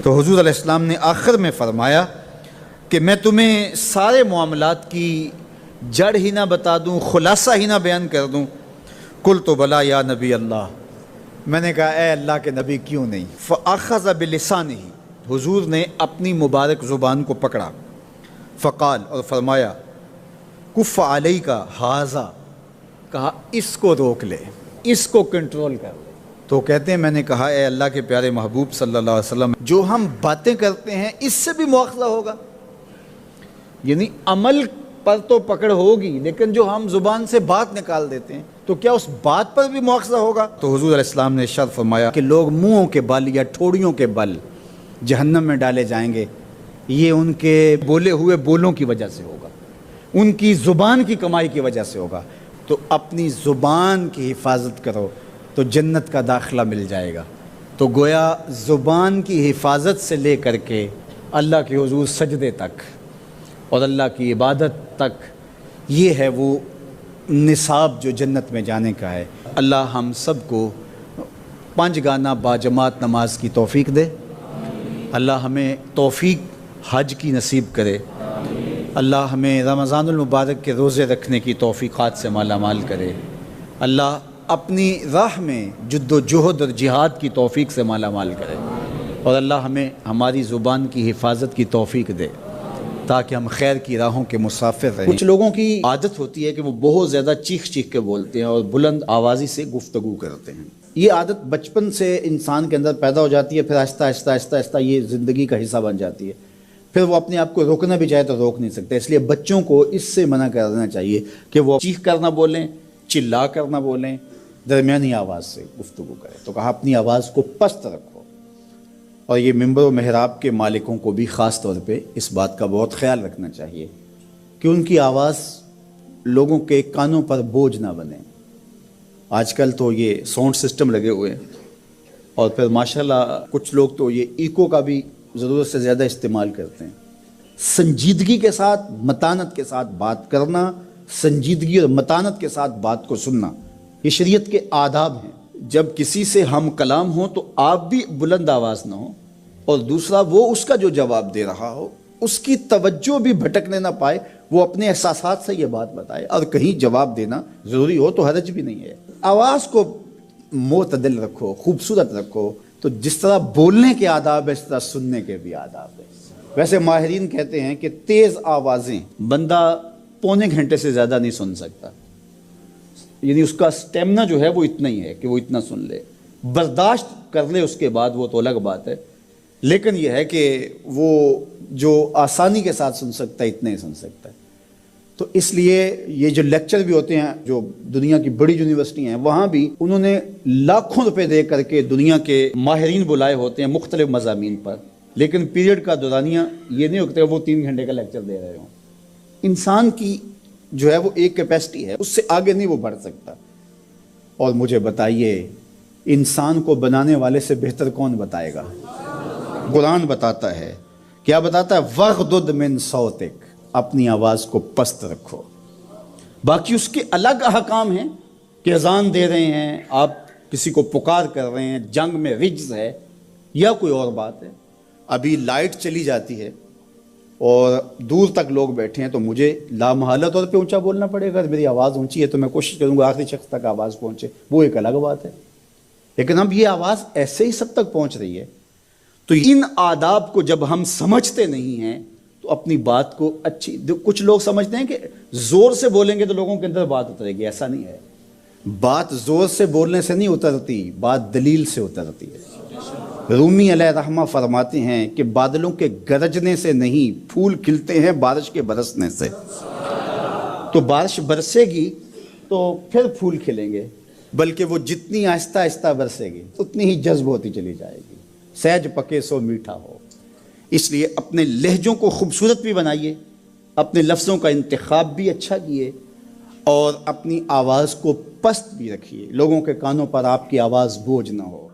تو حضور علیہ السلام نے آخر میں فرمایا کہ میں تمہیں سارے معاملات کی جڑ ہی نہ بتا دوں، خلاصہ ہی نہ بیان کر دوں؟ قلت بلا یا نبی اللہ، میں نے کہا اے اللہ کے نبی کیوں نہیں؟ فاخذ بلسانہ، حضور نے اپنی مبارک زبان کو پکڑا، فقال، اور فرمایا، کف علیک ھذا، کہا اس کو روک لے، اس کو کنٹرول کر لے۔ تو کہتے ہیں میں نے کہا اے اللہ کے پیارے محبوب صلی اللہ علیہ وسلم، جو ہم باتیں کرتے ہیں اس سے بھی مواخذہ ہوگا؟ یعنی عمل پر تو پکڑ ہوگی، لیکن جو ہم زبان سے بات نکال دیتے ہیں تو کیا اس بات پر بھی مواخذہ ہوگا؟ تو حضور علیہ السلام نے ارشاد فرمایا کہ لوگ منہوں کے بل یا ٹھوڑیوں کے بل جہنم میں ڈالے جائیں گے، یہ ان کے بولے ہوئے بولوں کی وجہ سے ہوگا، ان کی زبان کی کمائی کی وجہ سے ہوگا۔ تو اپنی زبان کی حفاظت کرو تو جنت کا داخلہ مل جائے گا۔ تو گویا زبان کی حفاظت سے لے کر کے اللہ کے حضور سجدے تک اور اللہ کی عبادت تک، یہ ہے وہ نصاب جو جنت میں جانے کا ہے۔ اللہ ہم سب کو 5 گانا باجماعت نماز کی توفیق دے، اللہ ہمیں توفیق حج کی نصیب کرے، اللہ ہمیں رمضان المبارک کے روزے رکھنے کی توفیقات سے مالا مال کرے، اللہ اپنی راہ میں جد و جہد اور جہاد کی توفیق سے مالا مال کرے، اور اللہ ہمیں ہماری زبان کی حفاظت کی توفیق دے تاکہ ہم خیر کی راہوں کے مسافر رہیں۔ کچھ لوگوں کی عادت ہوتی ہے کہ وہ بہت زیادہ چیخ چیخ کے بولتے ہیں اور بلند آوازی سے گفتگو کرتے ہیں۔ یہ عادت بچپن سے انسان کے اندر پیدا ہو جاتی ہے، پھر آہستہ آہستہ آہستہ آہستہ یہ زندگی کا حصہ بن جاتی ہے، پھر وہ اپنے آپ کو روکنا بھی چاہے تو روک نہیں سکتے۔ اس لیے بچوں کو اس سے منع کر دینا چاہیے کہ وہ چیخ کر نہ بولیں، چلا کر نہ بولیں، درمیانی آواز سے گفتگو کریں۔ تو کہا اپنی آواز کو پست رکھو، اور یہ ممبر و محراب کے مالکوں کو بھی خاص طور پہ اس بات کا بہت خیال رکھنا چاہیے کہ ان کی آواز لوگوں کے کانوں پر بوجھ نہ بنے۔ آج کل تو یہ ساؤنڈ سسٹم لگے ہوئے ہیں، اور پھر ماشاءاللہ کچھ لوگ تو یہ ایکو کا بھی ضرورت سے زیادہ استعمال کرتے ہیں۔ سنجیدگی کے ساتھ، متانت کے ساتھ بات کرنا، سنجیدگی اور متانت کے ساتھ بات کو سننا، یہ شریعت کے آداب ہیں۔ جب کسی سے ہم کلام ہوں تو آپ بھی بلند آواز نہ ہو، اور دوسرا وہ اس کا جو جواب دے رہا ہو اس کی توجہ بھی بھٹکنے نہ پائے، وہ اپنے احساسات سے یہ بات بتائے، اور کہیں جواب دینا ضروری ہو تو حرج بھی نہیں ہے۔ آواز کو معتدل رکھو، خوبصورت رکھو، تو جس طرح بولنے کے آداب ہے اس طرح سننے کے بھی آداب ہے۔ ویسے ماہرین کہتے ہیں کہ تیز آوازیں بندہ پونے گھنٹے سے زیادہ نہیں سن سکتا، یعنی اس کا سٹیمنا جو ہے وہ اتنا ہی ہے کہ وہ اتنا سن لے، برداشت کر لے اس کے بعد وہ تو الگ بات ہے، لیکن یہ ہے کہ وہ جو آسانی کے ساتھ سن سکتا ہے اتنا ہی سن سکتا ہے۔ تو اس لیے یہ جو لیکچر بھی ہوتے ہیں جو دنیا کی بڑی یونیورسٹی ہیں، وہاں بھی انہوں نے لاکھوں روپے دے کر کے دنیا کے ماہرین بلائے ہوتے ہیں مختلف مضامین پر، لیکن پیریڈ کا دورانیہ یہ نہیں ہوتا کہ وہ 3 گھنٹے کا لیکچر دے رہے ہوں۔ انسان کی جو ہے وہ ایک کیپیسٹی ہے، اس سے آگے نہیں وہ بڑھ سکتا۔ اور مجھے بتائیے انسان کو بنانے والے سے بہتر کون بتائے گا؟ قرآن بتاتا ہے، کیا بتاتا ہے؟ وَغْضُضْ مِن صَوْتِكَ، اپنی آواز کو پست رکھو۔ باقی اس کے الگ احکام ہیں کہ اذان دے رہے ہیں، آپ کسی کو پکار کر رہے ہیں، جنگ میں رجز ہے یا کوئی اور بات ہے۔ ابھی لائٹ چلی جاتی ہے اور دور تک لوگ بیٹھے ہیں تو مجھے لامحالہ طور پہ اونچا بولنا پڑے گا۔ میری آواز اونچی ہے تو میں کوشش کروں گا آخری شخص تک آواز پہنچے، وہ ایک الگ بات ہے۔ لیکن اب یہ آواز ایسے ہی سب تک پہنچ رہی ہے، تو ان آداب کو جب ہم سمجھتے نہیں ہیں تو اپنی بات کو اچھی، کچھ لوگ سمجھتے ہیں کہ زور سے بولیں گے تو لوگوں کے اندر بات اترے گی، ایسا نہیں ہے۔ بات زور سے بولنے سے نہیں اترتی، بات دلیل سے اترتی ہے۔ رومی علیہ رحمہ فرماتے ہیں کہ بادلوں کے گرجنے سے نہیں، پھول کھلتے ہیں بارش کے برسنے سے۔ تو بارش برسے گی تو پھر پھول کھلیں گے، بلکہ وہ جتنی آہستہ آہستہ برسے گی اتنی ہی جذب ہوتی چلی جائے گی۔ سہج پکے سو میٹھا ہو۔ اس لیے اپنے لہجوں کو خوبصورت بھی بنائیے، اپنے لفظوں کا انتخاب بھی اچھا کیے، اور اپنی آواز کو پست بھی رکھیے، لوگوں کے کانوں پر آپ کی آواز بوجھ نہ ہو۔